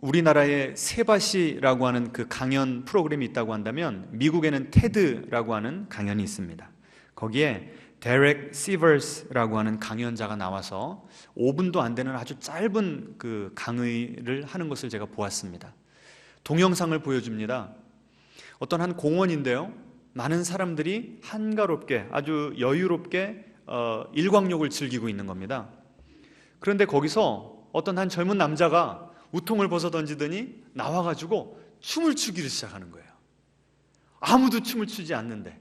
우리나라에 세바시라고 하는 그 강연 프로그램이 있다고 한다면 미국에는 테드라고 하는 강연이 있습니다. 거기에 데렉 시버스라고 하는 강연자가 나와서 5분도 안 되는 아주 짧은 그 강의를 하는 것을 제가 보았습니다. 동영상을 보여줍니다. 어떤 한 공원인데요, 많은 사람들이 한가롭게 아주 여유롭게 일광욕을 즐기고 있는 겁니다. 그런데 거기서 어떤 한 젊은 남자가 우통을 벗어던지더니 나와가지고 춤을 추기를 시작하는 거예요. 아무도 춤을 추지 않는데.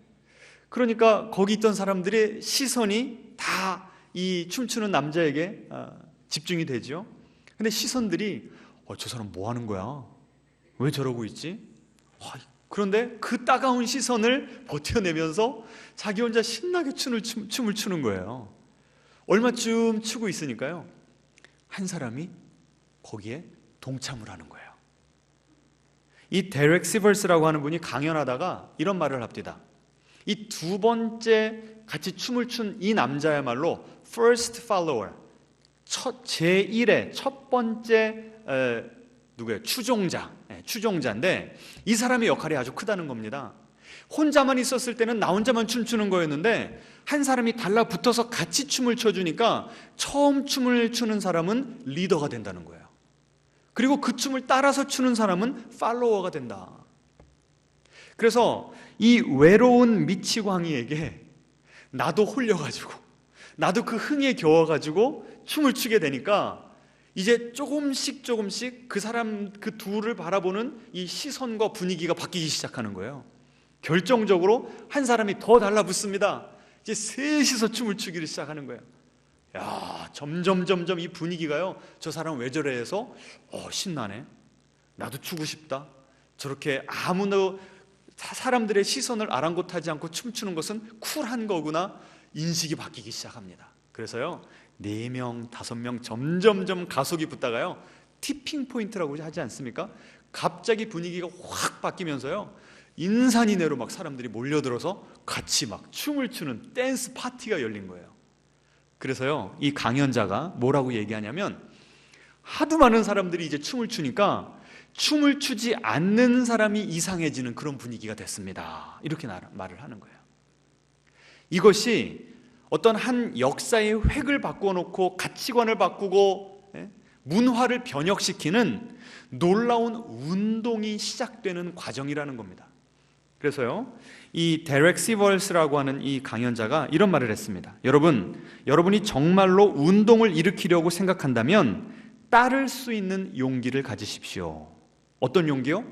그러니까 거기 있던 사람들의 시선이 다 이 춤추는 남자에게 집중이 되죠. 근데 시선들이 저 사람 뭐 하는 거야? 왜 저러고 있지? 그런데 그 따가운 시선을 버텨내면서 자기 혼자 신나게 춤을 추는 거예요. 얼마쯤 추고 있으니까요, 한 사람이 거기에 동참을 하는 거예요. 이 데렉 시버스라고 하는 분이 강연하다가 이런 말을 합니다. 이 두 번째 같이 춤을 춘 이 남자야말로 first follower, 제1의 첫 번째 누구예요? 추종자인데 이 사람의 역할이 아주 크다는 겁니다. 혼자만 있었을 때는 나 혼자만 춤추는 거였는데 한 사람이 달라붙어서 같이 춤을 춰주니까 처음 춤을 추는 사람은 리더가 된다는 거예요. 그리고 그 춤을 따라서 추는 사람은 팔로워가 된다. 그래서 이 외로운 미치광이에게 나도 홀려가지고 나도 그 흥에 겨워가지고 춤을 추게 되니까 이제 조금씩 그 사람 그 둘을 바라보는 이 시선과 분위기가 바뀌기 시작하는 거예요. 결정적으로 한 사람이 더 달라붙습니다. 이제 셋이서 춤을 추기를 시작하는 거예요. 야, 점점 이 분위기가요, 저 사람 왜 저래 해서 신나네, 나도 추고 싶다. 저렇게 아무도 사람들의 시선을 아랑곳하지 않고 춤추는 것은 쿨한 거구나, 인식이 바뀌기 시작합니다. 그래서요, 4명, 5명 점점 가속이 붙다가요, 티핑 포인트라고 하지 않습니까? 갑자기 분위기가 확 바뀌면서요, 인산이내로 막 사람들이 몰려들어서 같이 막 춤을 추는 댄스 파티가 열린 거예요. 그래서요, 이 강연자가 뭐라고 얘기하냐면, 하도 많은 사람들이 이제 춤을 추니까 춤을 추지 않는 사람이 이상해지는 그런 분위기가 됐습니다. 이렇게 말을 하는 거예요. 이것이 어떤 한 역사의 획을 바꿔놓고 가치관을 바꾸고 문화를 변혁시키는 놀라운 운동이 시작되는 과정이라는 겁니다. 그래서요, 이 데렉 시버스라고 하는 이 강연자가 이런 말을 했습니다. 여러분이 정말로 운동을 일으키려고 생각한다면 따를 수 있는 용기를 가지십시오. 어떤 용기요?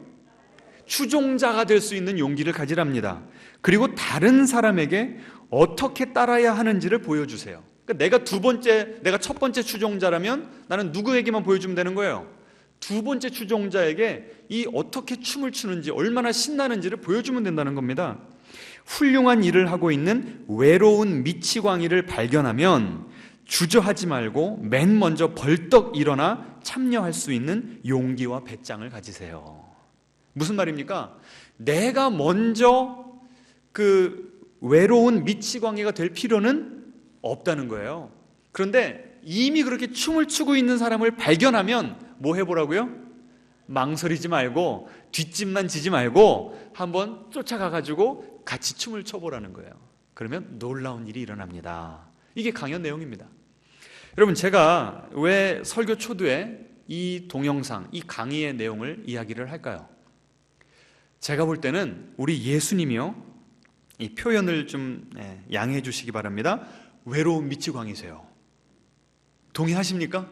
추종자가 될 수 있는 용기를 가지랍니다. 그리고 다른 사람에게 어떻게 따라야 하는지를 보여주세요. 그러니까 내가 첫 번째 추종자라면 나는 누구에게만 보여주면 되는 거예요? 두 번째 추종자에게 이 어떻게 춤을 추는지, 얼마나 신나는지를 보여주면 된다는 겁니다. 훌륭한 일을 하고 있는 외로운 미치광이를 발견하면 주저하지 말고 맨 먼저 벌떡 일어나 참여할 수 있는 용기와 배짱을 가지세요. 무슨 말입니까? 내가 먼저 그 외로운 미치광이가 될 필요는 없다는 거예요. 그런데 이미 그렇게 춤을 추고 있는 사람을 발견하면 뭐 해보라고요? 망설이지 말고 뒷짐만 지지 말고 한번 쫓아가가지고 같이 춤을 춰보라는 거예요. 그러면 놀라운 일이 일어납니다. 이게 강연 내용입니다. 여러분, 제가 왜 설교 초두에 이 동영상, 이 강의의 내용을 이야기를 할까요? 제가 볼 때는 우리 예수님이요, 이 표현을 좀 양해해 주시기 바랍니다. 외로운 미치광이세요. 동의하십니까?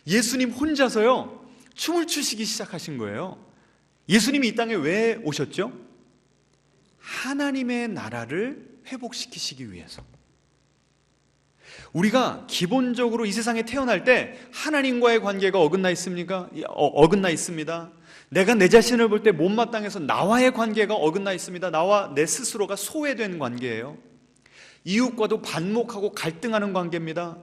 예수님 혼자서요 춤을 추시기 시작하신 거예요. 예수님이 이 땅에 왜 오셨죠? 하나님의 나라를 회복시키시기 위해서. 우리가 기본적으로 이 세상에 태어날 때 하나님과의 관계가 어긋나 있습니까? 어긋나 있습니다. 내가 내 자신을 볼 때 못마땅해서 나와의 관계가 어긋나 있습니다. 나와 내 스스로가 소외된 관계예요. 이웃과도 반목하고 갈등하는 관계입니다.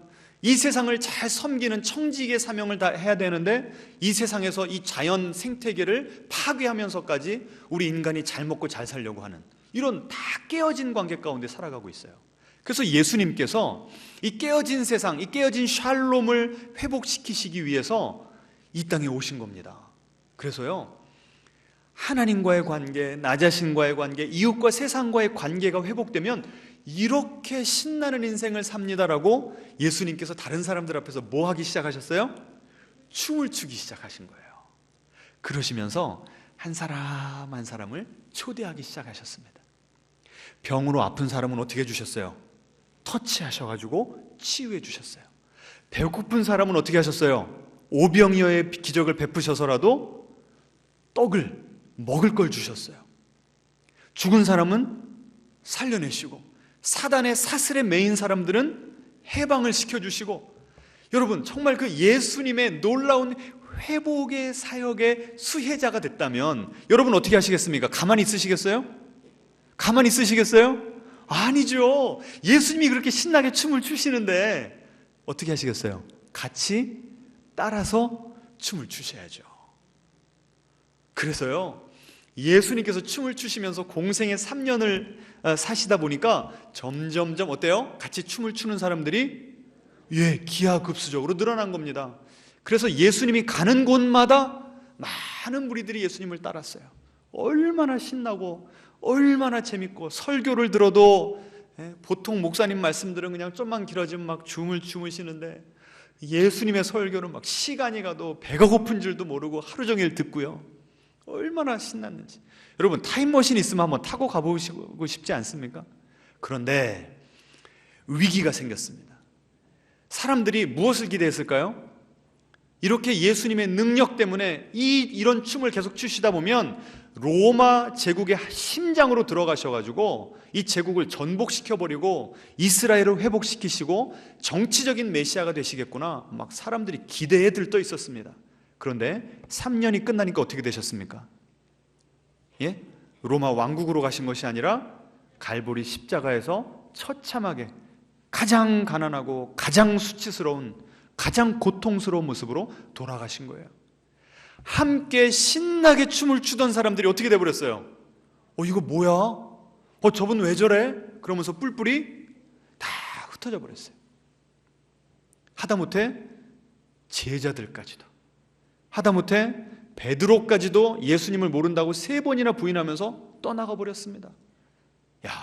이 세상을 잘 섬기는 청지기의 사명을 다 해야 되는데 이 세상에서 이 자연 생태계를 파괴하면서까지 우리 인간이 잘 먹고 잘 살려고 하는 이런 다 깨어진 관계 가운데 살아가고 있어요. 그래서 예수님께서 이 깨어진 세상, 이 깨어진 샬롬을 회복시키시기 위해서 이 땅에 오신 겁니다. 그래서요, 하나님과의 관계, 나 자신과의 관계, 이웃과 세상과의 관계가 회복되면 이렇게 신나는 인생을 삽니다라고 예수님께서 다른 사람들 앞에서 뭐 하기 시작하셨어요? 춤을 추기 시작하신 거예요. 그러시면서 한 사람 한 사람을 초대하기 시작하셨습니다. 병으로 아픈 사람은 어떻게 해주셨어요? 터치하셔가지고 치유해 주셨어요. 배고픈 사람은 어떻게 하셨어요? 오병이어의 기적을 베푸셔서라도 떡을 먹을 걸 주셨어요. 죽은 사람은 살려내시고, 사단의 사슬에 매인 사람들은 해방을 시켜주시고, 여러분 정말 그 예수님의 놀라운 회복의 사역의 수혜자가 됐다면 여러분 어떻게 하시겠습니까? 가만히 있으시겠어요? 가만히 있으시겠어요? 아니죠. 예수님이 그렇게 신나게 춤을 추시는데 어떻게 하시겠어요? 같이 따라서 춤을 추셔야죠. 그래서요, 예수님께서 춤을 추시면서 공생의 3년을 사시다 보니까 점점점 어때요? 같이 춤을 추는 사람들이 기하급수적으로 늘어난 겁니다. 그래서 예수님이 가는 곳마다 많은 무리들이 예수님을 따랐어요. 얼마나 신나고 얼마나 재밌고, 설교를 들어도 보통 목사님 말씀들은 그냥 좀만 길어지면 막 춤을 추시는데 예수님의 설교는 막 시간이 가도 배가 고픈 줄도 모르고 하루 종일 듣고요. 얼마나 신났는지. 여러분 타임머신 있으면 한번 타고 가보시고 싶지 않습니까? 그런데 위기가 생겼습니다. 사람들이 무엇을 기대했을까요? 이렇게 예수님의 능력 때문에 이런 춤을 계속 추시다 보면 로마 제국의 심장으로 들어가셔가지고 이 제국을 전복시켜버리고 이스라엘을 회복시키시고 정치적인 메시아가 되시겠구나, 막 사람들이 기대에 들떠 있었습니다. 그런데 3년이 끝나니까 어떻게 되셨습니까? 로마 왕국으로 가신 것이 아니라 갈보리 십자가에서 처참하게 가장 가난하고 가장 수치스러운, 가장 고통스러운 모습으로 돌아가신 거예요. 함께 신나게 춤을 추던 사람들이 어떻게 돼버렸어요? 이거 뭐야? 저분 왜 저래? 그러면서 뿔뿔이 다 흩어져 버렸어요. 하다못해 제자들까지도, 하다못해 베드로까지도 예수님을 모른다고 3번이나 부인하면서 떠나가 버렸습니다.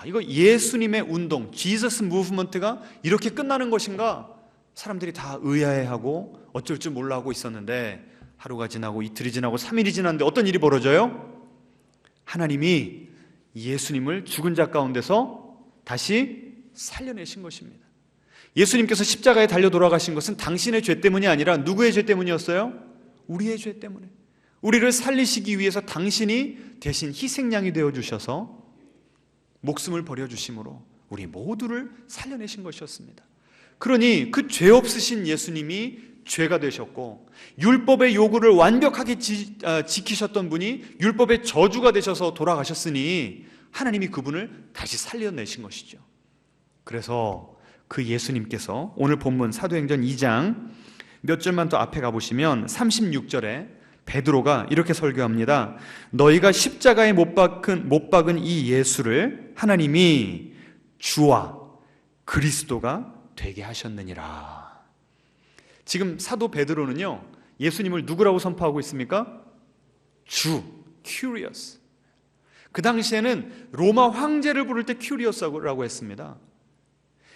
이거 예수님의 운동, 지저스 무브먼트가 이렇게 끝나는 것인가? 사람들이 다 의아해하고 어쩔 줄 몰라 하고 있었는데, 하루가 지나고 이틀이 지나고 3일이 지났는데 어떤 일이 벌어져요? 하나님이 예수님을 죽은 자 가운데서 다시 살려내신 것입니다. 예수님께서 십자가에 달려 돌아가신 것은 당신의 죄 때문이 아니라 누구의 죄 때문이었어요? 우리의 죄 때문에. 우리를 살리시기 위해서 당신이 대신 희생양이 되어주셔서 목숨을 버려주심으로 우리 모두를 살려내신 것이었습니다. 그러니 그 죄 없으신 예수님이 죄가 되셨고, 율법의 요구를 완벽하게 지키셨던 분이 율법의 저주가 되셔서 돌아가셨으니 하나님이 그분을 다시 살려내신 것이죠. 그래서 그 예수님께서 오늘 본문 사도행전 2장 몇 절만 더 앞에 가보시면 36절에 베드로가 이렇게 설교합니다. 너희가 십자가에 못 박은 이 예수를 하나님이 주와 그리스도가 되게 하셨느니라. 지금 사도 베드로는요, 예수님을 누구라고 선포하고 있습니까? 주, 큐리어스. 그 당시에는 로마 황제를 부를 때 큐리어스라고 했습니다.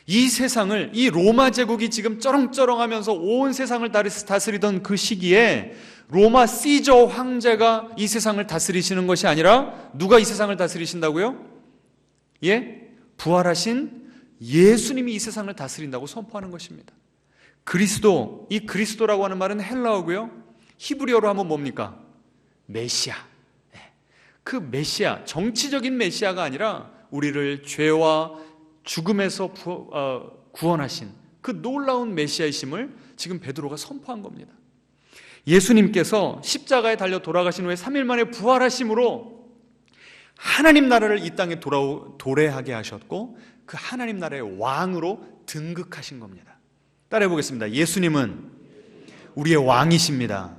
이 세상을, 이 로마 제국이 지금 쩌렁쩌렁하면서 온 세상을 다스리던 그 시기에 로마 시저 황제가 이 세상을 다스리시는 것이 아니라 누가 이 세상을 다스리신다고요? 부활하신 예수님이 이 세상을 다스린다고 선포하는 것입니다. 그리스도, 이 그리스도라고 하는 말은 헬라어고요, 히브리어로 하면 뭡니까? 메시아. 그 메시아, 정치적인 메시아가 아니라 우리를 죄와 죽음에서 구원하신 그 놀라운 메시아이심을 지금 베드로가 선포한 겁니다. 예수님께서 십자가에 달려 돌아가신 후에 3일 만에 부활하심으로 하나님 나라를 이 땅에 도래하게 하셨고, 그 하나님 나라의 왕으로 등극하신 겁니다. 따라해 보겠습니다. 예수님은 우리의 왕이십니다.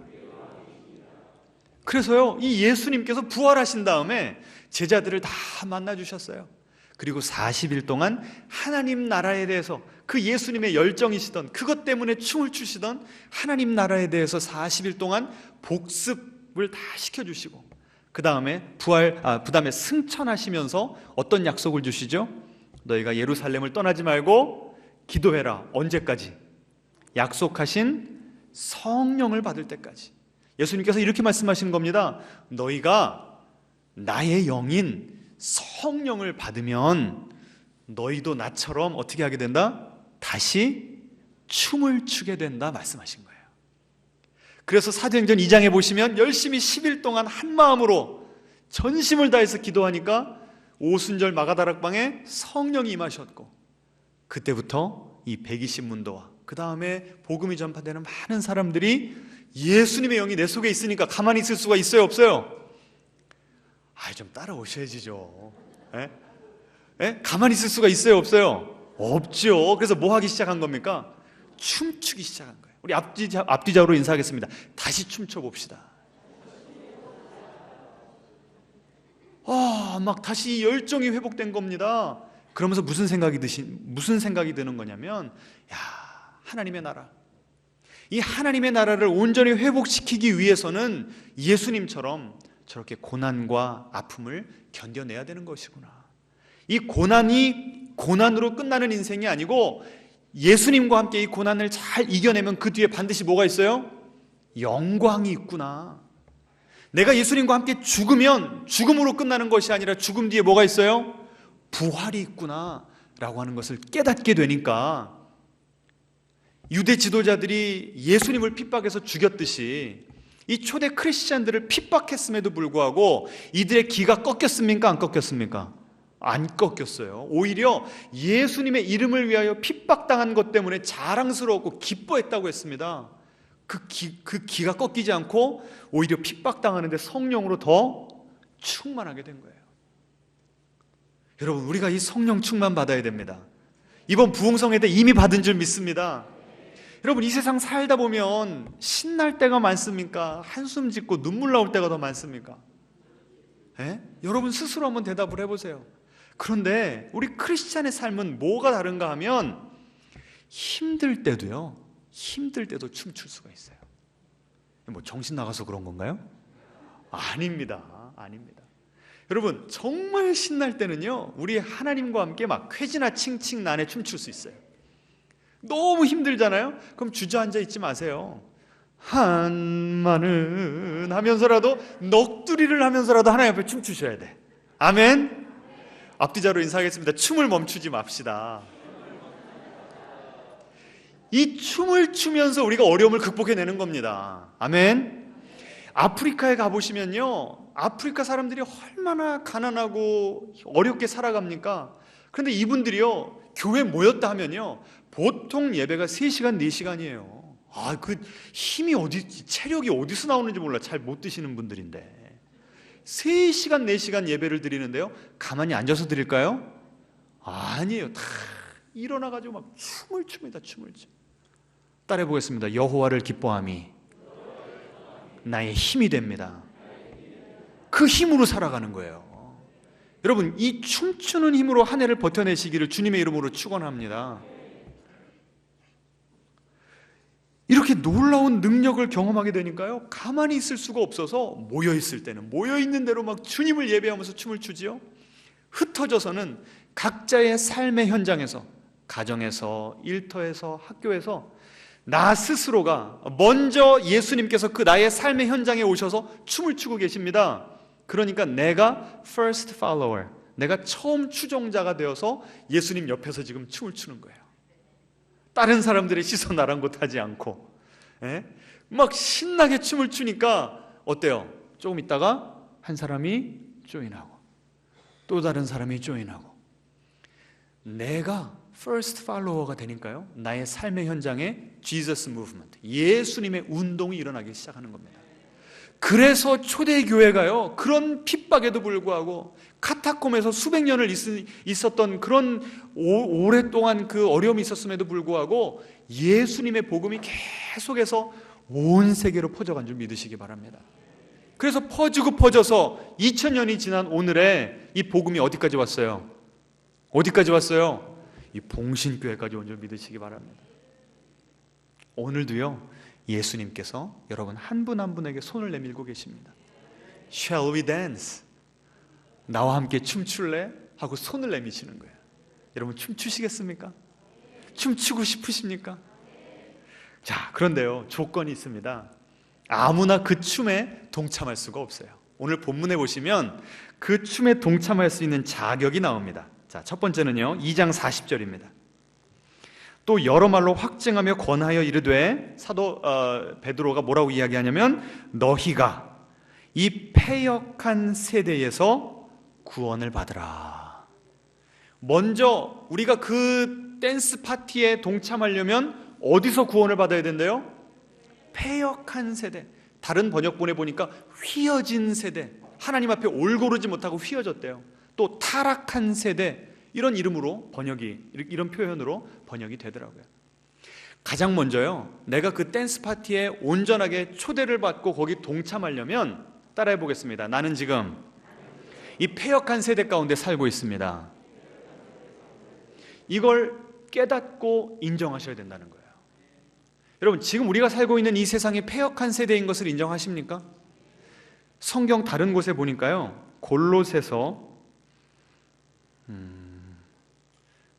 그래서요, 이 예수님께서 부활하신 다음에 제자들을 다 만나주셨어요. 그리고 40일 동안 하나님 나라에 대해서, 그 예수님의 열정이시던 그것 때문에 춤을 추시던 하나님 나라에 대해서 40일 동안 복습을 다 시켜주시고, 그 다음에 그 다음에 승천하시면서 어떤 약속을 주시죠? 너희가 예루살렘을 떠나지 말고 기도해라. 언제까지? 약속하신 성령을 받을 때까지. 예수님께서 이렇게 말씀하시는 겁니다. 너희가 나의 영인 성령을 받으면 너희도 나처럼 어떻게 하게 된다? 다시 춤을 추게 된다 말씀하신 거예요. 그래서 사도행전 2장에 보시면 열심히 10일 동안 한 마음으로 전심을 다해서 기도하니까 오순절 마가다락방에 성령이 임하셨고, 그때부터 이 120문도와 그 다음에 복음이 전파되는 많은 사람들이 예수님의 영이 내 속에 있으니까 가만히 있을 수가 있어요, 없어요? 좀 따라오셔야지죠. 가만히 있을 수가 있어요, 없어요? 없죠. 그래서 뭐 하기 시작한 겁니까? 춤추기 시작한 거예요. 우리 앞뒤자로 인사하겠습니다. 다시 춤춰 봅시다. 막 다시 열정이 회복된 겁니다. 그러면서 무슨 생각이 드는 거냐면, 하나님의 나라, 이 하나님의 나라를 온전히 회복시키기 위해서는 예수님처럼 저렇게 고난과 아픔을 견뎌내야 되는 것이구나. 이 고난이 고난으로 끝나는 인생이 아니고 예수님과 함께 이 고난을 잘 이겨내면 그 뒤에 반드시 뭐가 있어요? 영광이 있구나. 내가 예수님과 함께 죽으면 죽음으로 끝나는 것이 아니라 죽음 뒤에 뭐가 있어요? 부활이 있구나 라고 하는 것을 깨닫게 되니까, 유대 지도자들이 예수님을 핍박해서 죽였듯이 이 초대 크리스찬들을 핍박했음에도 불구하고 이들의 기가 꺾였습니까? 안 꺾였습니까? 안 꺾였어요. 오히려 예수님의 이름을 위하여 핍박당한 것 때문에 자랑스러웠고 기뻐했다고 했습니다. 그 기가 꺾이지 않고 오히려 핍박당하는데 성령으로 더 충만하게 된 거예요. 여러분, 우리가 이 성령 충만 받아야 됩니다. 이번 부흥성회 때 이미 받은 줄 믿습니다. 여러분, 이 세상 살다 보면 신날 때가 많습니까? 한숨 짓고 눈물 나올 때가 더 많습니까? 여러분 스스로 한번 대답을 해보세요. 그런데 우리 크리스찬의 삶은 뭐가 다른가 하면, 힘들 때도 춤출 수가 있어요. 뭐 정신 나가서 그런 건가요? 아닙니다. 여러분, 정말 신날 때는요, 우리 하나님과 함께 막 쾌지나 칭칭 난에 춤출 수 있어요. 너무 힘들잖아요? 그럼 주저앉아 있지 마세요. 한마는 하면서라도, 넋두리를 하면서라도 하나님 앞에 춤추셔야 돼. 아멘. 앞뒤자로 인사하겠습니다. 춤을 멈추지 맙시다. 이 춤을 추면서 우리가 어려움을 극복해내는 겁니다. 아멘. 아프리카에 가보시면요, 아프리카 사람들이 얼마나 가난하고 어렵게 살아갑니까? 그런데 이분들이요, 교회 모였다 하면요, 보통 예배가 3시간, 4시간이에요. 그 힘이 체력이 어디서 나오는지 몰라. 잘 못 드시는 분들인데 3시간, 4시간 예배를 드리는데요, 가만히 앉아서 드릴까요? 아니에요. 다 일어나가지고 막 춤을 춥니다. 춤을 춰. 따라해 보겠습니다. 여호와를 기뻐함이 나의 힘이 됩니다. 그 힘으로 살아가는 거예요. 여러분, 이 춤추는 힘으로 한 해를 버텨내시기를 주님의 이름으로 축원합니다. 이렇게 놀라운 능력을 경험하게 되니까요, 가만히 있을 수가 없어서 모여있을 때는 모여있는 대로 막 주님을 예배하면서 춤을 추지요. 흩어져서는 각자의 삶의 현장에서, 가정에서, 일터에서, 학교에서 나 스스로가 먼저 예수님께서 그 나의 삶의 현장에 오셔서 춤을 추고 계십니다. 그러니까 내가 first follower, 내가 처음 추종자가 되어서 예수님 옆에서 지금 춤을 추는 거예요. 다른 사람들의 시선 아랑곳하지 않고, 막 신나게 춤을 추니까 어때요? 조금 있다가 한 사람이 조인하고 또 다른 사람이 조인하고, 내가 first follower가 되니까요, 나의 삶의 현장에 Jesus movement, 예수님의 운동이 일어나기 시작하는 겁니다. 그래서 초대교회가요, 그런 핍박에도 불구하고 카타콤에서 수백 년을 있었던 그런 오랫동안 그 어려움이 있었음에도 불구하고 예수님의 복음이 계속해서 온 세계로 퍼져간 줄 믿으시기 바랍니다. 그래서 퍼지고 퍼져서 2000년이 지난 오늘에 이 복음이 어디까지 왔어요? 어디까지 왔어요? 이 봉신교회까지 온 줄 믿으시기 바랍니다. 오늘도요, 예수님께서 여러분 한 분 한 분에게 손을 내밀고 계십니다. Shall we dance? 나와 함께 춤출래? 하고 손을 내미시는 거예요. 여러분 춤추시겠습니까? 춤추고 싶으십니까? 자, 그런데요, 조건이 있습니다. 아무나 그 춤에 동참할 수가 없어요. 오늘 본문에 보시면 그 춤에 동참할 수 있는 자격이 나옵니다. 자, 첫 번째는요, 2장 40절입니다. 또 여러 말로 확증하며 권하여 이르되, 사도 베드로가 뭐라고 이야기하냐면, 너희가 이 패역한 세대에서 구원을 받으라. 먼저 우리가 그 댄스 파티에 동참하려면 어디서 구원을 받아야 된대요? 패역한 세대. 다른 번역본에 보니까 휘어진 세대, 하나님 앞에 올고르지 못하고 휘어졌대요. 또 타락한 세대, 이런 이름으로 번역이, 이런 표현으로 번역이 되더라고요. 가장 먼저요, 내가 그 댄스 파티에 온전하게 초대를 받고 거기 동참하려면 따라해 보겠습니다. 나는 지금 이 패역한 세대 가운데 살고 있습니다. 이걸 깨닫고 인정하셔야 된다는 거예요. 여러분, 지금 우리가 살고 있는 이 세상이 패역한 세대인 것을 인정하십니까? 성경 다른 곳에 보니까요, 골로새서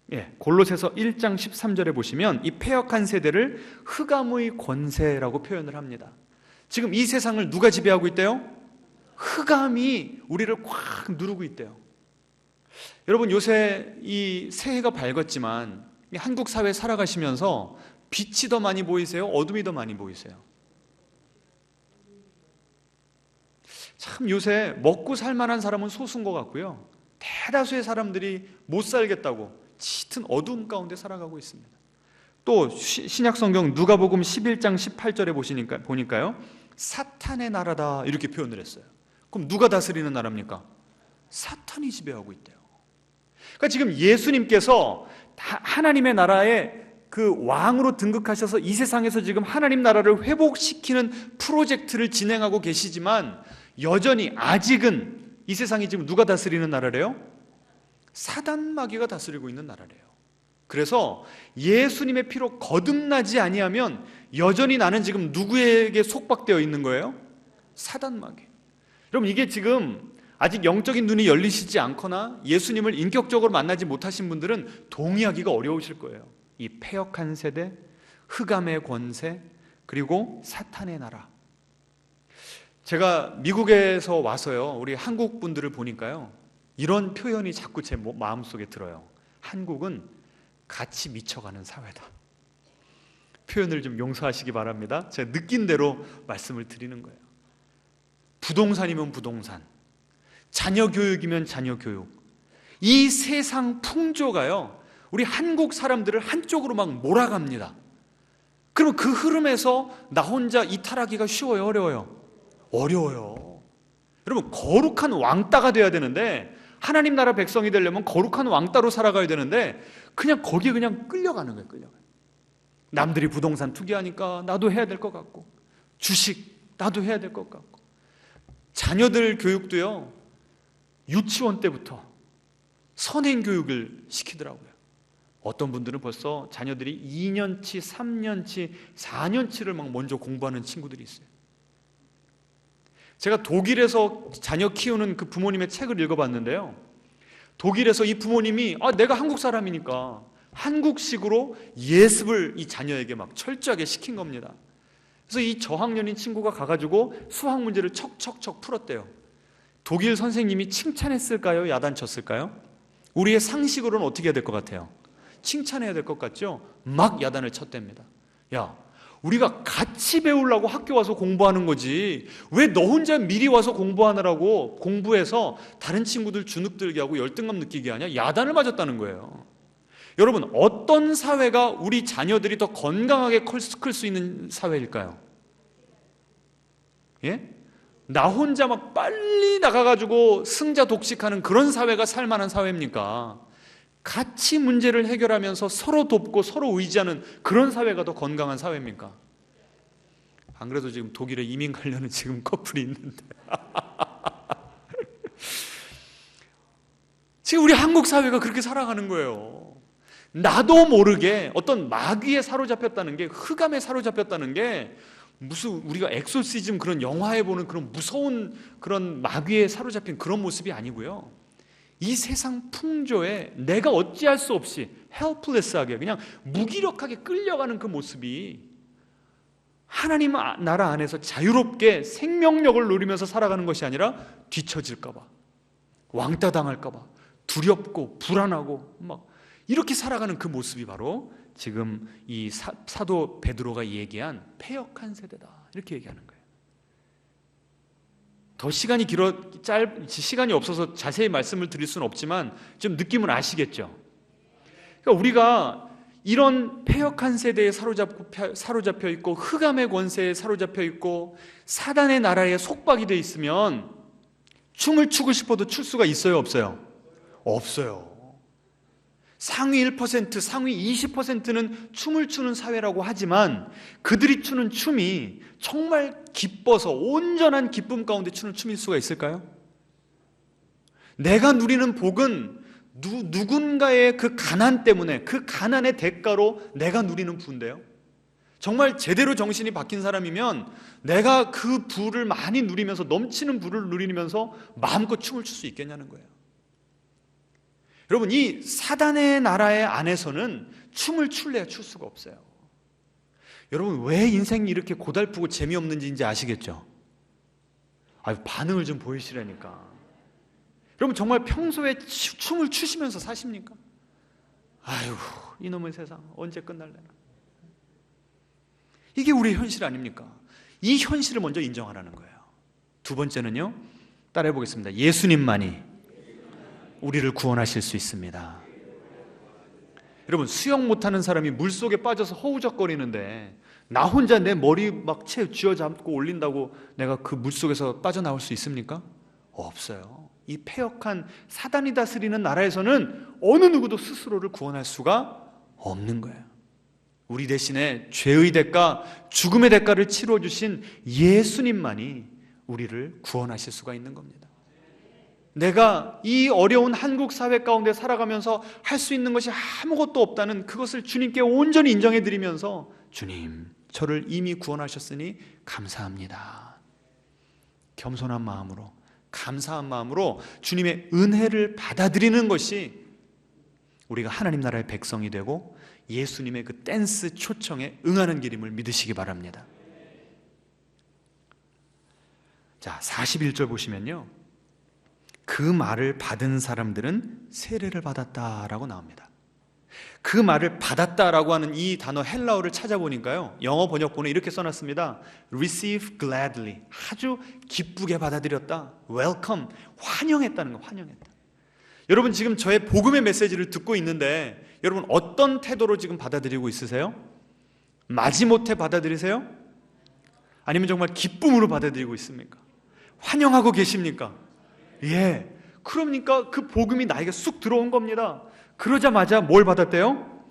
1장 13절에 보시면 이 패역한 세대를 흑암의 권세라고 표현을 합니다. 지금 이 세상을 누가 지배하고 있대요? 흑암이 우리를 꽉 누르고 있대요. 여러분, 요새 이 새해가 밝았지만 한국 사회에 살아가시면서 빛이 더 많이 보이세요? 어둠이 더 많이 보이세요? 참 요새 먹고 살만한 사람은 소수인 것 같고요, 대다수의 사람들이 못 살겠다고 짙은 어두움 가운데 살아가고 있습니다. 또 신약성경 누가복음 11장 18절에 보니까요, 사탄의 나라다 이렇게 표현을 했어요. 그럼 누가 다스리는 나라입니까? 사탄이 지배하고 있대요. 그러니까 지금 예수님께서 하나님의 나라에 그 왕으로 등극하셔서 이 세상에서 지금 하나님 나라를 회복시키는 프로젝트를 진행하고 계시지만, 여전히 아직은 이 세상이 지금 누가 다스리는 나라래요? 사단 마귀가 다스리고 있는 나라래요. 그래서 예수님의 피로 거듭나지 아니하면 여전히 나는 지금 누구에게 속박되어 있는 거예요? 사단 마귀. 여러분, 이게 지금 아직 영적인 눈이 열리시지 않거나 예수님을 인격적으로 만나지 못하신 분들은 동의하기가 어려우실 거예요. 이 패역한 세대, 흑암의 권세, 그리고 사탄의 나라. 제가 미국에서 와서요, 우리 한국 분들을 보니까요, 이런 표현이 자꾸 제 마음속에 들어요. 한국은 같이 미쳐가는 사회다. 표현을 좀 용서하시기 바랍니다. 제가 느낀 대로 말씀을 드리는 거예요. 부동산이면 부동산, 자녀 교육이면 자녀 교육, 이 세상 풍조가요, 우리 한국 사람들을 한쪽으로 막 몰아갑니다. 그럼 그 흐름에서 나 혼자 이탈하기가 쉬워요, 어려워요? 어려워요. 여러분, 거룩한 왕따가 돼야 되는데, 하나님 나라 백성이 되려면 거룩한 왕따로 살아가야 되는데, 그냥 거기에 그냥 끌려가는 거예요. 끌려가요. 남들이 부동산 투기하니까 나도 해야 될 것 같고, 주식 나도 해야 될 것 같고, 자녀들 교육도요, 유치원 때부터 선행 교육을 시키더라고요. 어떤 분들은 벌써 자녀들이 2년치, 3년치, 4년치를 막 먼저 공부하는 친구들이 있어요. 제가 독일에서 자녀 키우는 그 부모님의 책을 읽어봤는데요, 독일에서 이 부모님이 내가 한국 사람이니까 한국식으로 예습을 이 자녀에게 막 철저하게 시킨 겁니다. 그래서 이 저학년인 친구가 가가지고 수학 문제를 척척척 풀었대요. 독일 선생님이 칭찬했을까요? 야단쳤을까요? 우리의 상식으로는 어떻게 해야 될 것 같아요? 칭찬해야 될 것 같죠? 막 야단을 쳤답니다. 야, 우리가 같이 배우려고 학교 와서 공부하는 거지, 왜 너 혼자 미리 와서 공부하느라고 공부해서 다른 친구들 주눅들게 하고 열등감 느끼게 하냐? 야단을 맞았다는 거예요. 여러분, 어떤 사회가 우리 자녀들이 더 건강하게 클 수 있는 사회일까요? 예? 나 혼자 막 빨리 나가가지고 승자 독식하는 그런 사회가 살만한 사회입니까? 같이 문제를 해결하면서 서로 돕고 서로 의지하는 그런 사회가 더 건강한 사회입니까? 안 그래도 지금 독일에 이민 가려는 지금 커플이 있는데 지금 우리 한국 사회가 그렇게 살아가는 거예요. 나도 모르게 어떤 마귀에 사로잡혔다는 게, 흑암에 사로잡혔다는 게 무슨 우리가 엑소시즘 그런 영화에 보는 그런 무서운 그런 마귀에 사로잡힌 그런 모습이 아니고요. 이 세상 풍조에 내가 어찌할 수 없이 헬플레스하게 그냥 무기력하게 끌려가는 그 모습이 하나님 나라 안에서 자유롭게 생명력을 누리면서 살아가는 것이 아니라 뒤처질까 봐, 왕따 당할까 봐 두렵고 불안하고 막 이렇게 살아가는 그 모습이 바로 지금 이 사도 베드로가 얘기한 패역한 세대다, 이렇게 얘기하는 거예요. 더 시간이 없어서 자세히 말씀을 드릴 수는 없지만 좀 느낌은 아시겠죠? 그러니까 우리가 이런 패역한 세대에 사로잡혀 있고 흑암의 권세에 사로잡혀 있고 사단의 나라에 속박이 돼 있으면 춤을 추고 싶어도 출 수가 있어요, 없어요? 없어요. 상위 1%, 상위 20%는 춤을 추는 사회라고 하지만 그들이 추는 춤이 정말 기뻐서 온전한 기쁨 가운데 추는 춤일 수가 있을까요? 내가 누리는 복은 누군가의 그 가난 때문에, 그 가난의 대가로 내가 누리는 부인데요, 정말 제대로 정신이 박힌 사람이면 내가 그 부를 많이 누리면서, 넘치는 부를 누리면서 마음껏 춤을 출 수 있겠냐는 거예요. 여러분, 이 사단의 나라의 안에서는 춤을 출래야 출 수가 없어요. 여러분, 왜 인생이 이렇게 고달프고 재미없는지 아시겠죠? 반응을 좀 보이시라니까. 여러분, 정말 평소에 춤을 추시면서 사십니까? 이놈의 세상 언제 끝날래나. 이게 우리의 현실 아닙니까? 이 현실을 먼저 인정하라는 거예요. 두 번째는요, 따라해 보겠습니다. 예수님만이 우리를 구원하실 수 있습니다. 여러분, 수영 못하는 사람이 물속에 빠져서 허우적거리는데 나 혼자 내 머리 막 채 쥐어잡고 올린다고 내가 그 물속에서 빠져나올 수 있습니까? 없어요. 이 패역한 사단이 다스리는 나라에서는 어느 누구도 스스로를 구원할 수가 없는 거예요. 우리 대신에 죄의 대가, 죽음의 대가를 치러주신 예수님만이 우리를 구원하실 수가 있는 겁니다. 내가 이 어려운 한국 사회 가운데 살아가면서 할 수 있는 것이 아무것도 없다는 그것을 주님께 온전히 인정해 드리면서, 주님, 저를 이미 구원하셨으니 감사합니다, 겸손한 마음으로, 감사한 마음으로 주님의 은혜를 받아들이는 것이 우리가 하나님 나라의 백성이 되고 예수님의 그 댄스 초청에 응하는 길임을 믿으시기 바랍니다. 자, 41절 보시면요, 그 말을 받은 사람들은 세례를 받았다라고 나옵니다. 그 말을 받았다라고 하는 이 단어 헬라어를 찾아보니까요, 영어 번역본에 이렇게 써놨습니다. Receive gladly, 아주 기쁘게 받아들였다. Welcome, 환영했다는 거, 환영했다. 여러분, 지금 저의 복음의 메시지를 듣고 있는데 여러분 어떤 태도로 지금 받아들이고 있으세요? 마지못해 받아들이세요? 아니면 정말 기쁨으로 받아들이고 있습니까? 환영하고 계십니까? 예. 그러니까 그 복음이 나에게 쑥 들어온 겁니다. 그러자마자 뭘 받았대요?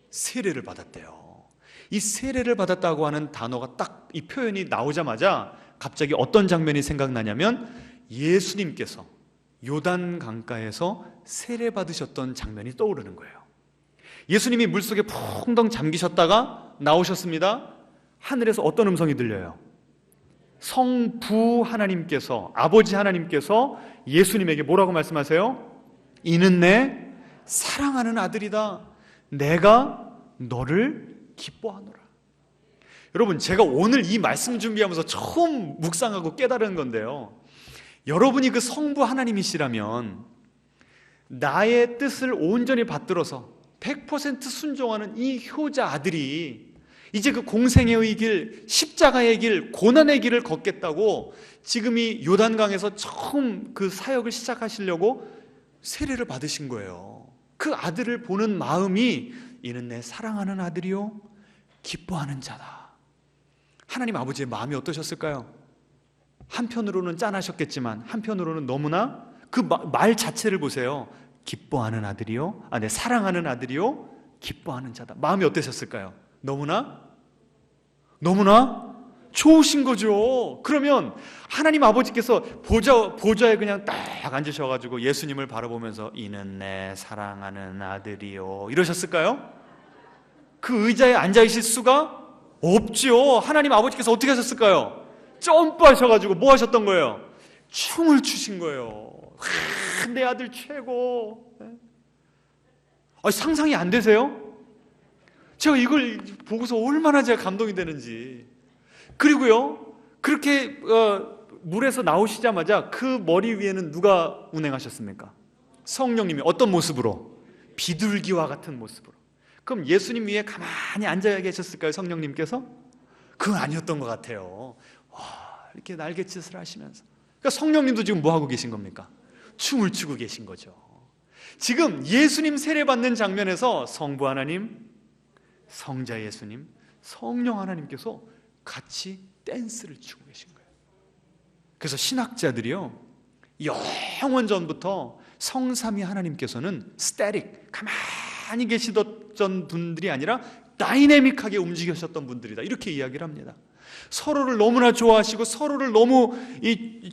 세례를 받았대요. 이 세례를 받았다고 하는 단어가 딱 이 표현이 나오자마자 갑자기 어떤 장면이 생각나냐면 예수님께서 요단 강가에서 세례 받으셨던 장면이 떠오르는 거예요. 예수님이 물속에 퐁덩 잠기셨다가 나오셨습니다. 하늘에서 어떤 음성이 들려요? 성부 하나님께서, 아버지 하나님께서 예수님에게 뭐라고 말씀하세요? 이는 내 사랑하는 아들이다. 내가 너를 기뻐하노라. 여러분, 제가 오늘 이 말씀 준비하면서 처음 묵상하고 깨달은 건데요, 여러분이 그 성부 하나님이시라면 나의 뜻을 온전히 받들어서 100% 순종하는 이 효자 아들이 이제 그 공생애의 길, 십자가의 길, 고난의 길을 걷겠다고 지금 이 요단강에서 처음 그 사역을 시작하시려고 세례를 받으신 거예요. 그 아들을 보는 마음이 이는 내 사랑하는 아들이요 기뻐하는 자다. 하나님 아버지의 마음이 어떠셨을까요? 한편으로는 짠하셨겠지만 한편으로는 너무나 그 말 자체를 보세요. 기뻐하는 아들이요, 내 사랑하는 아들이요 기뻐하는 자다. 마음이 어떠셨을까요? 너무나 좋으신 거죠. 그러면 하나님 아버지께서 보좌에 그냥 딱 앉으셔가지고 예수님을 바라보면서 이는 내 사랑하는 아들이요 이러셨을까요? 그 의자에 앉아있을 수가 없죠. 하나님 아버지께서 어떻게 하셨을까요? 점프하셔가지고 뭐 하셨던 거예요? 춤을 추신 거예요. 내 아들 최고. 상상이 안 되세요? 제가 이걸 보고서 얼마나 제가 감동이 되는지. 그리고요, 그렇게 물에서 나오시자마자 그 머리 위에는 누가 운행하셨습니까? 성령님이. 어떤 모습으로? 비둘기와 같은 모습으로. 그럼 예수님 위에 가만히 앉아 계셨을까요? 성령님께서? 그건 아니었던 것 같아요. 이렇게 날갯짓을 하시면서. 그러니까 성령님도 지금 뭐 하고 계신 겁니까? 춤을 추고 계신 거죠. 지금 예수님 세례받는 장면에서 성부 하나님, 성자 예수님, 성령 하나님께서 같이 댄스를 추고 계신 거예요. 그래서 신학자들이요, 영원 전부터 성삼위 하나님께서는 스태틱, 가만히 계시던 분들이 아니라 다이내믹하게 움직이셨던 분들이다, 이렇게 이야기를 합니다. 서로를 너무나 좋아하시고 서로를 너무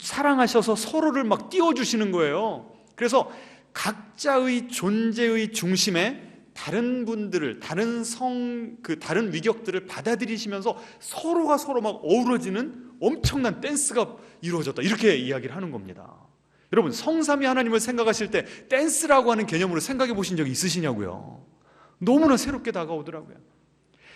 사랑하셔서 서로를 막 띄워주시는 거예요. 그래서 각자의 존재의 중심에 다른 분들을, 다른 위격들을 받아들이시면서 서로가 서로 막 어우러지는 엄청난 댄스가 이루어졌다, 이렇게 이야기를 하는 겁니다. 여러분, 성삼위 하나님을 생각하실 때 댄스라고 하는 개념으로 생각해 보신 적이 있으시냐고요? 너무나 새롭게 다가오더라고요.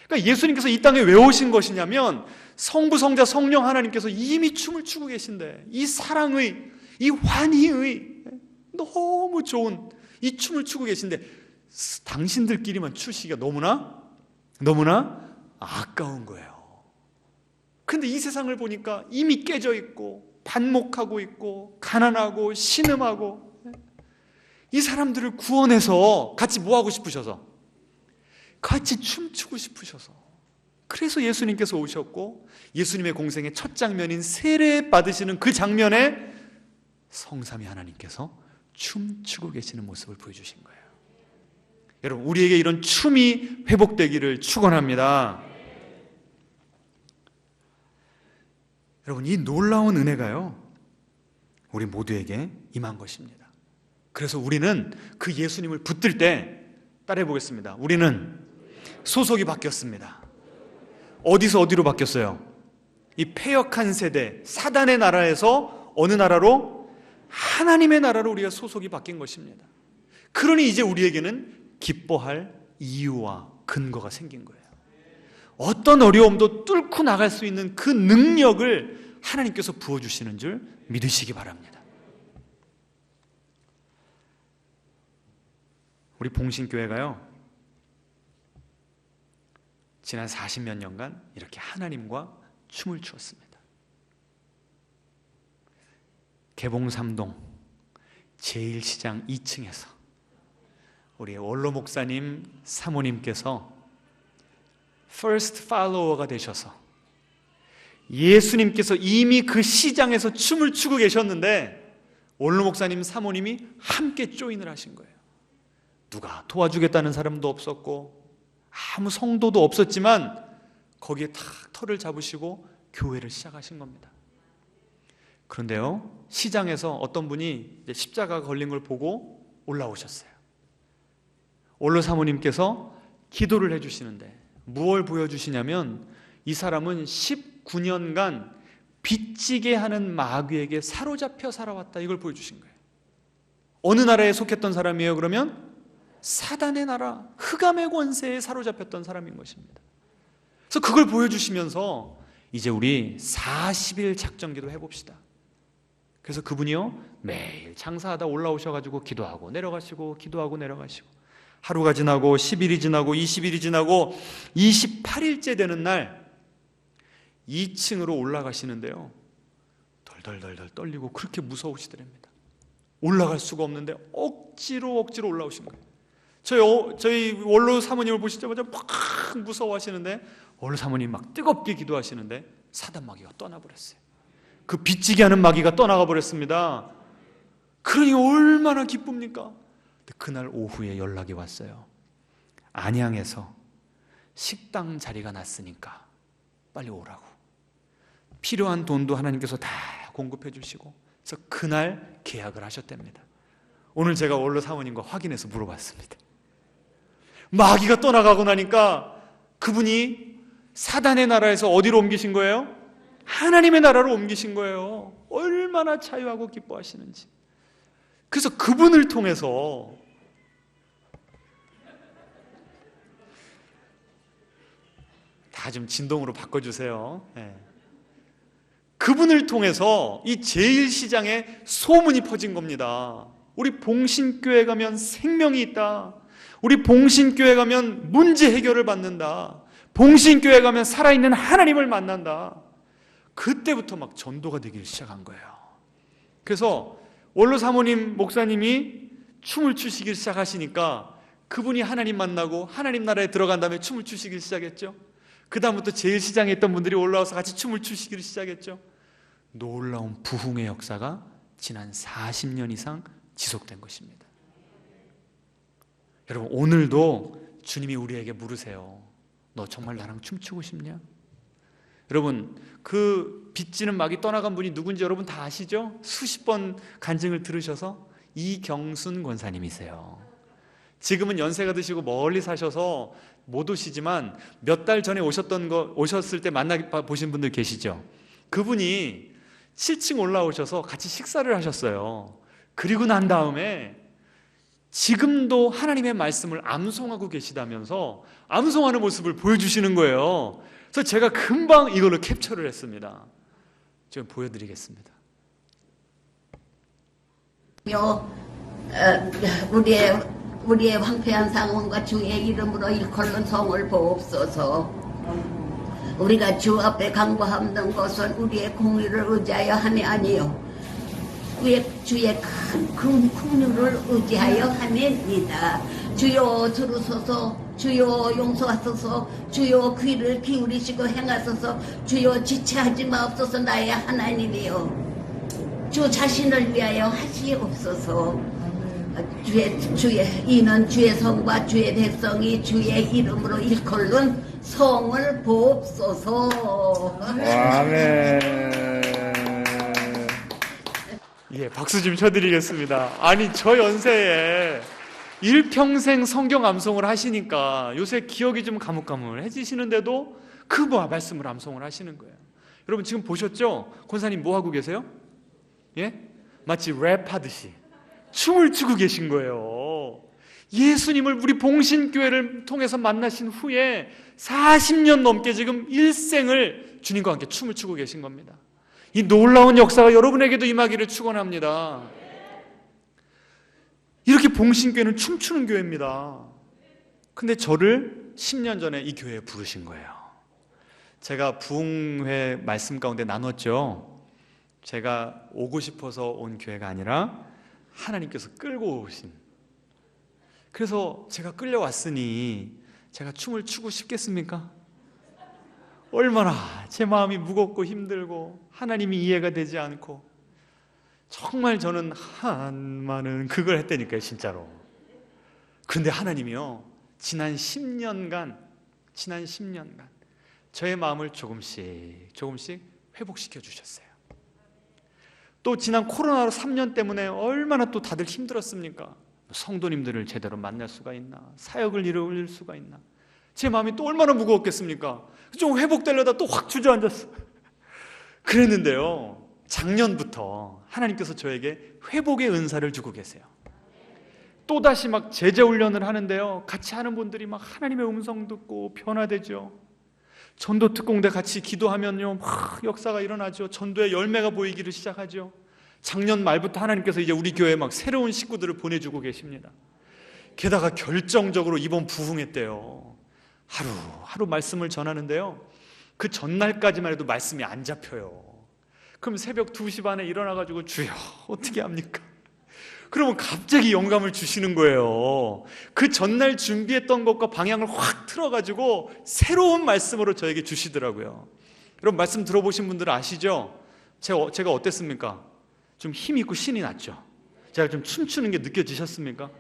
그러니까 예수님께서 이 땅에 왜 오신 것이냐면 성부, 성자, 성령 하나님께서 이미 춤을 추고 계신데, 이 사랑의, 이 환희의 너무 좋은 이 춤을 추고 계신데 당신들끼리만 추시기가 너무나 아까운 거예요. 그런데 이 세상을 보니까 이미 깨져 있고 반목하고 있고 가난하고 신음하고, 이 사람들을 구원해서 같이 뭐 하고 싶으셔서, 같이 춤추고 싶으셔서, 그래서 예수님께서 오셨고 예수님의 공생의 첫 장면인 세례 받으시는 그 장면에 성삼위 하나님께서 춤추고 계시는 모습을 보여주신 거예요. 여러분, 우리에게 이런 춤이 회복되기를 축원합니다. 여러분, 이 놀라운 은혜가요, 우리 모두에게 임한 것입니다. 그래서 우리는 그 예수님을 붙들 때 따라해 보겠습니다. 우리는 소속이 바뀌었습니다. 어디서 어디로 바뀌었어요? 이 패역한 세대, 사단의 나라에서 어느 나라로? 하나님의 나라로 우리가 소속이 바뀐 것입니다. 그러니 이제 우리에게는 기뻐할 이유와 근거가 생긴 거예요. 어떤 어려움도 뚫고 나갈 수 있는 그 능력을 하나님께서 부어주시는 줄 믿으시기 바랍니다. 우리 봉신교회가요, 지난 40몇 년간 이렇게 하나님과 춤을 추었습니다. 개봉삼동 제1시장 2층에서 우리 원로 목사님 사모님께서 first follower가 되셔서 예수님께서 이미 그 시장에서 춤을 추고 계셨는데 원로 목사님 사모님이 함께 조인을 하신 거예요. 누가 도와주겠다는 사람도 없었고 아무 성도도 없었지만 거기에 탁 털을 잡으시고 교회를 시작하신 겁니다. 그런데요, 시장에서 어떤 분이 십자가가 걸린 걸 보고 올라오셨어요. 원로 사모님께서 기도를 해주시는데 무엇을 보여주시냐면, 이 사람은 19년간 빚지게 하는 마귀에게 사로잡혀 살아왔다, 이걸 보여주신 거예요. 어느 나라에 속했던 사람이에요? 그러면 사단의 나라, 흑암의 권세에 사로잡혔던 사람인 것입니다. 그래서 그걸 보여주시면서 이제 우리 40일 작정기도 해봅시다. 그래서 그분이요, 매일 장사하다 올라오셔가지고 기도하고 내려가시고 기도하고 내려가시고, 하루가 지나고 10일이 지나고 20일이 지나고 28일째 되는 날 2층으로 올라가시는데요, 덜덜덜덜 떨리고 그렇게 무서우시더랍니다. 올라갈 수가 없는데 억지로 올라오신 거예요. 저희 원로 사모님을 보시자마자 막 무서워하시는데, 원로 사모님 막 뜨겁게 기도하시는데 사단 마귀가 떠나버렸어요. 그 빚지게 하는 마귀가 떠나가 버렸습니다. 그러니 얼마나 기쁩니까? 근데 그날 오후에 연락이 왔어요. 안양에서 식당 자리가 났으니까 빨리 오라고. 필요한 돈도 하나님께서 다 공급해 주시고, 그래서 그날 계약을 하셨답니다. 오늘 제가 원로 사모님과 확인해서 물어봤습니다. 마귀가 떠나가고 나니까 그분이 사단의 나라에서 어디로 옮기신 거예요? 하나님의 나라로 옮기신 거예요. 얼마나 자유하고 기뻐하시는지. 그래서 그분을 통해서 다 좀 진동으로 바꿔주세요. 네. 그분을 통해서 이 제1시장에 소문이 퍼진 겁니다. 우리 봉신교회 가면 생명이 있다. 우리 봉신교회 가면 문제 해결을 받는다. 봉신교회 가면 살아있는 하나님을 만난다. 그때부터 막 전도가 되기 시작한 거예요. 그래서 원로 사모님 목사님이 춤을 추시기 시작하시니까 그분이 하나님 만나고 하나님 나라에 들어간 다음에 춤을 추시기 시작했죠. 그 다음부터 제1시장에 있던 분들이 올라와서 같이 춤을 추시기 시작했죠. 놀라운 부흥의 역사가 지난 40년 이상 지속된 것입니다. 여러분, 오늘도 주님이 우리에게 물으세요. 너 정말 나랑 춤추고 싶냐? 여러분, 그 빚지는 마귀 떠나간 분이 누군지 여러분 다 아시죠? 수십 번 간증을 들으셔서 이경순 권사님이세요. 지금은 연세가 드시고 멀리 사셔서 못 오시지만 몇 달 전에 오셨을 때 보신 분들 계시죠? 그분이 7층 올라오셔서 같이 식사를 하셨어요. 그리고 난 다음에 지금도 하나님의 말씀을 암송하고 계시다면서 암송하는 모습을 보여주시는 거예요. 그래서 제가 금방 이걸로 캡처를 했습니다. 제가 보여드리겠습니다. 우리의 황폐한 상황과 주의 이름으로 일컬는 성을 보옵소서. 우리가 주 앞에 간구하는 것은 우리의 공의를 의지하여 함이 아니요 주의 큰 긍휼을 의지하여 함입니다. 주여 들으소서. 주여 용서하소서. 주여 귀를 기울이시고 행하소서. 주여 지체하지 마옵소서. 나의 하나님이여, 주 자신을 위하여 하시옵소서. 이는 주의 성과 주의 백성이 주의 이름으로 일컬는 성을 보옵소서. 아멘. 예, 박수 좀 쳐드리겠습니다. 아니, 저 연세에 일평생 성경 암송을 하시니까 요새 기억이 좀 가물가물해지시는데도 그 말씀을 암송을 하시는 거예요. 여러분, 지금 보셨죠? 권사님 뭐 하고 계세요? 예? 마치 랩하듯이 춤을 추고 계신 거예요. 예수님을 우리 봉신교회를 통해서 만나신 후에 40년 넘게 지금 일생을 주님과 함께 춤을 추고 계신 겁니다. 이 놀라운 역사가 여러분에게도 임하기를 축원합니다. 이렇게 봉신교회는 춤추는 교회입니다. 근데 저를 10년 전에 이 교회에 부르신 거예요. 제가 부흥회 말씀 가운데 나눴죠. 제가 오고 싶어서 온 교회가 아니라 하나님께서 끌고 오신. 그래서 제가 끌려왔으니 제가 춤을 추고 싶겠습니까? 얼마나 제 마음이 무겁고 힘들고 하나님이 이해가 되지 않고, 정말 저는 한마는 그걸 했다니까요, 진짜로. 그런데 하나님이요, 지난 10년간 저의 마음을 조금씩 회복시켜 주셨어요. 또 지난 코로나로 3년 때문에 얼마나 또 다들 힘들었습니까? 성도님들을 제대로 만날 수가 있나? 사역을 이루어올 수가 있나? 제 마음이 또 얼마나 무거웠겠습니까? 좀 회복되려다 또 확 주저앉았어요. 그랬는데요, 작년부터 하나님께서 저에게 회복의 은사를 주고 계세요. 또다시 막 제자훈련을 하는데요, 같이 하는 분들이 막 하나님의 음성 듣고 변화되죠. 전도 특공대 같이 기도하면요, 막 역사가 일어나죠. 전도의 열매가 보이기를 시작하죠. 작년 말부터 하나님께서 이제 우리 교회에 막 새로운 식구들을 보내주고 계십니다. 게다가 결정적으로 이번 부흥회 때요, 하루 말씀을 전하는데요, 그 전날까지만 해도 말씀이 안 잡혀요. 그럼 새벽 2시 반에 일어나가지고 주여 어떻게 합니까? 그러면 갑자기 영감을 주시는 거예요. 그 전날 준비했던 것과 방향을 확 틀어가지고 새로운 말씀으로 저에게 주시더라고요. 여러분, 말씀 들어보신 분들은 아시죠? 제가 어땠습니까? 좀 힘 있고 신이 났죠? 제가 좀 춤추는 게 느껴지셨습니까?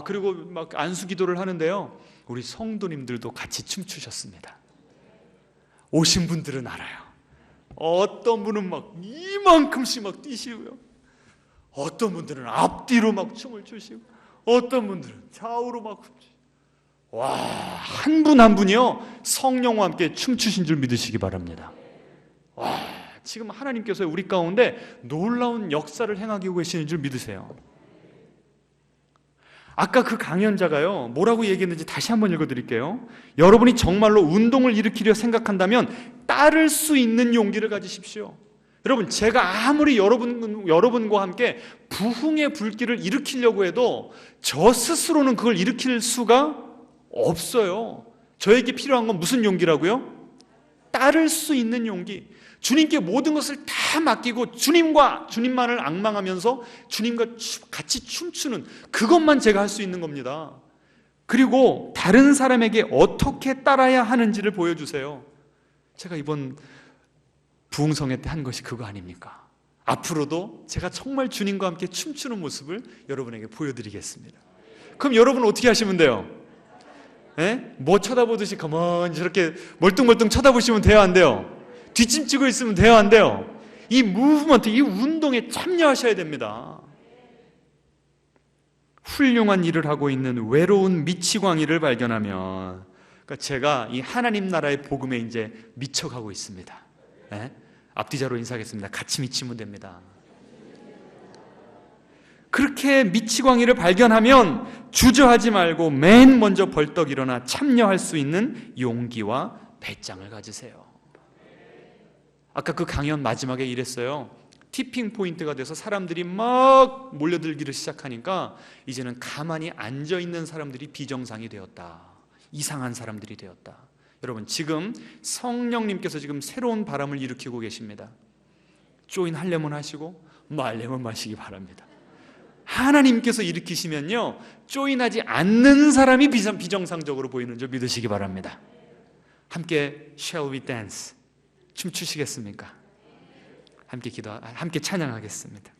그리고 막 안수 기도를 하는데요, 우리 성도님들도 같이 춤추셨습니다. 오신 분들은 알아요. 어떤 분은 막 이만큼씩 막 뛰시고요. 어떤 분들은 앞뒤로 막 춤을 추시고, 어떤 분들은 좌우로 막 와, 한 분 한 분이요 성령과 함께 춤추신 줄 믿으시기 바랍니다. 와, 지금 하나님께서 우리 가운데 놀라운 역사를 행하고 계시는 줄 믿으세요. 아까 그 강연자가요 뭐라고 얘기했는지 다시 한번 읽어드릴게요. 여러분이 정말로 운동을 일으키려 생각한다면 따를 수 있는 용기를 가지십시오. 여러분, 제가 아무리 여러분과 함께 부흥의 불길을 일으키려고 해도 저 스스로는 그걸 일으킬 수가 없어요. 저에게 필요한 건 무슨 용기라고요? 따를 수 있는 용기. 주님께 모든 것을 다 맡기고 주님만을 앙망하면서 주님과 같이 춤추는 그것만 제가 할 수 있는 겁니다. 그리고 다른 사람에게 어떻게 따라야 하는지를 보여주세요. 제가 이번 부흥성회 때 한 것이 그거 아닙니까? 앞으로도 제가 정말 주님과 함께 춤추는 모습을 여러분에게 보여드리겠습니다. 그럼 여러분 어떻게 하시면 돼요? 에? 뭐 쳐다보듯이 가만히 저렇게 멀뚱멀뚱 쳐다보시면 돼요, 안 돼요? 뒷짐지고 있으면 돼요, 안 돼요? 이 무브먼트, 이 운동에 참여하셔야 됩니다. 훌륭한 일을 하고 있는 외로운 미치광이를 발견하면, 그러니까 제가 이 하나님 나라의 복음에 이제 미쳐가고 있습니다. 에? 앞뒤자로 인사하겠습니다. 같이 미치면 됩니다. 그렇게 미치광이를 발견하면 주저하지 말고 맨 먼저 벌떡 일어나 참여할 수 있는 용기와 배짱을 가지세요. 아까 그 강연 마지막에 이랬어요. 티핑 포인트가 돼서 사람들이 막 몰려들기를 시작하니까 이제는 가만히 앉아있는 사람들이 비정상이 되었다. 이상한 사람들이 되었다. 여러분, 지금 성령님께서 지금 새로운 바람을 일으키고 계십니다. 조인 하려면 하시고 말려면 마시기 바랍니다. 하나님께서 일으키시면요 조인하지 않는 사람이 비정상적으로 보이는 줄 믿으시기 바랍니다. 함께 Shall we dance? 춤추시겠습니까? 함께 찬양하겠습니다.